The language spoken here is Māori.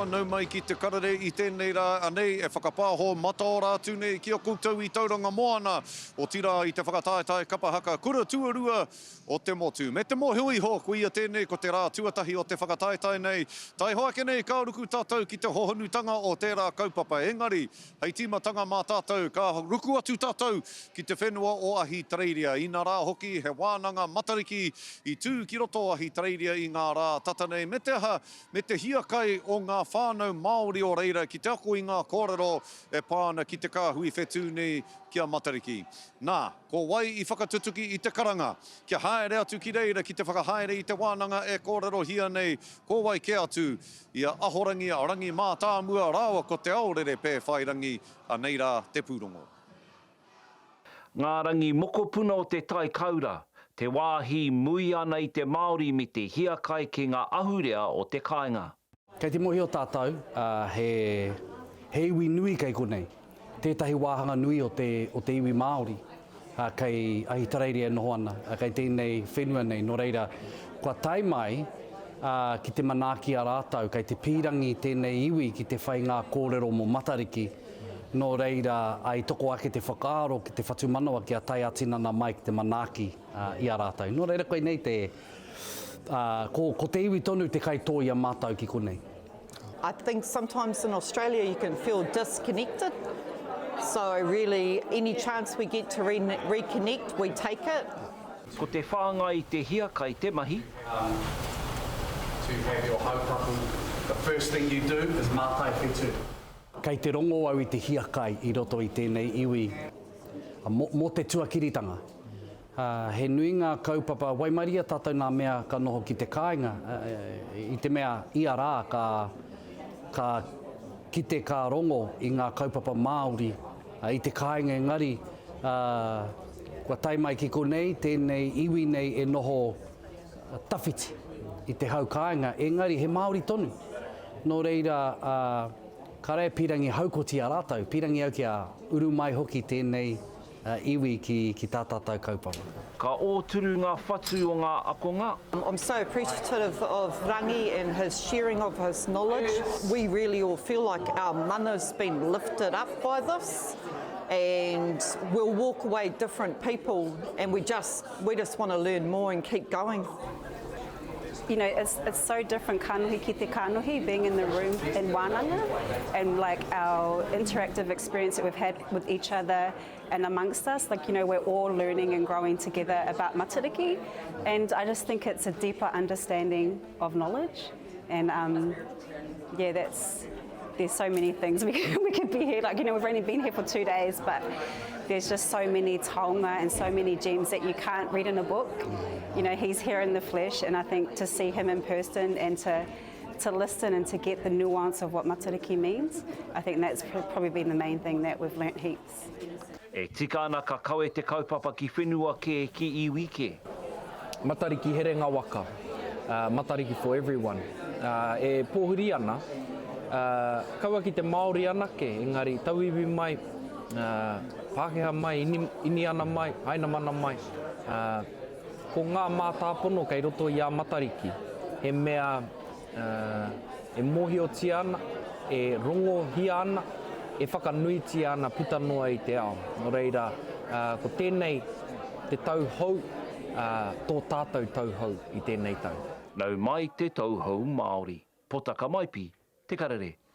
Nau mai ki te Karere I tēnei rā anei e whakapāho mata rātu nei ki o koutou I tauranga moana o tira I te whakataetae kapahaka kura tuarua o te motu. Me te mohui hoku ia tēnei ko te rā tuatahi o te whakataetae nei. Tai hoake nei ka ruku tātou ki te hohonutanga o tērā kaupapa. Engari, hei tīmatanga mā tātou, ka ruku atu tātou ki te whenua o Ahitereiria. I nā rā hoki he wānanga Matariki I tū ki roto Ahitereiria I ngā rā tatanei. Me te aha, me te hiakai o ngā whānau Māori o reira ki te ako I ngā kōrero e pāna ki te kāhui whetū nei kia Matariki. Nā, ko wai I whakatutuki I te karanga. Kia haere atu ki reira ki te whakahaere I te wānanga e kōrero hia nei. Ko wai ke atu ia ahorangi a rangi Mātāmua rāua ko te aorere Pewhairangi a nei rā te pūrongo. Ngā rangi mokopuna o te tai kaura, te wāhi mui ana I te Māori me te hiakai ki ngā ahurea o te kāinga. Kei te mohi o tātou, he iwi nui kei konei. Tētahi wāhanga nui o te iwi Māori, kei Ahitereiria noho ana, kei tēnei whenua nei, no reira, kua tai mai ki te manaaki a rātou, kei te pīrangi tēnei iwi ki te whai ngā kōrero mo Matariki, no reira ai toko ake te whakaaro ki te whatu manawa ki a tai atinana mai ki te manaaki I a rātou. No reira koe nei ko te iwi tonu te kai tō I a mātou ki konei. I think sometimes in Australia you can feel disconnected. So really, any chance we get to reconnect, we take it. Ko te whāngai I te hiakai te mahi. To have your haupapa, the first thing you do is mātai whetū. Kei te rongo au I te hiakai I roto I tēnei iwi. Mo te tuakiritanga. He nui ngā kaupapa, waimaria tātou nā mea ka noho ki te kāinga. I te mea I a rā ka kite ka rongo I ngā kaupapa Māori. I te kāinga engari, kua tai mai ki konei, tēnei iwi nei e noho tawhiti I te hau kāinga. Engari, he Māori tonu. No reira, Karere pirangi haukoti a rātou, pirangi au ki a uru mai hoki tēnei iwi ki tā tātou kaupapa. Ka ōturu ngā whatu o ngā akonga. I'm so appreciative of Rangi and his sharing of his knowledge. We really all feel like our mana's been lifted up by this, and we'll walk away different people, and we just want to learn more and keep going. You know, it's so different kanohi ki te kanohi, being in the room in wānanga, and like our interactive experience that we've had with each other and amongst us. Like, you know, we're all learning and growing together about Matariki, and I just think it's a deeper understanding of knowledge. And yeah, there's so many things we could be here. Like, you know, we've only been here for 2 days, but there's just so many taonga and so many gems that you can't read in a book. You know, he's here in the flesh, and I think to see him in person and to listen and to get the nuance of what Matariki means, I think that's probably been the main thing that we've learnt heaps. E tika ana ka kaue te kaupapa ki whenua ke ki iwi ke. Matariki here ngā waka, Matariki for everyone. E pōhuri ana, kaua ki te Māori anake, engari tauiwi mai, Pākehā mai, ini ana mai, aina mana mai. Ko ngā mātāpono kei roto I a Matariki, he mea e mohiotia ana, e rongo hia ana, e whakanuitia ana puta noa I te ao. No reira, ko tēnei te tauhou, tō tātou tauhou I tēnei tau. Nau mai te tauhou Māori. Potaka maipi, te Karere.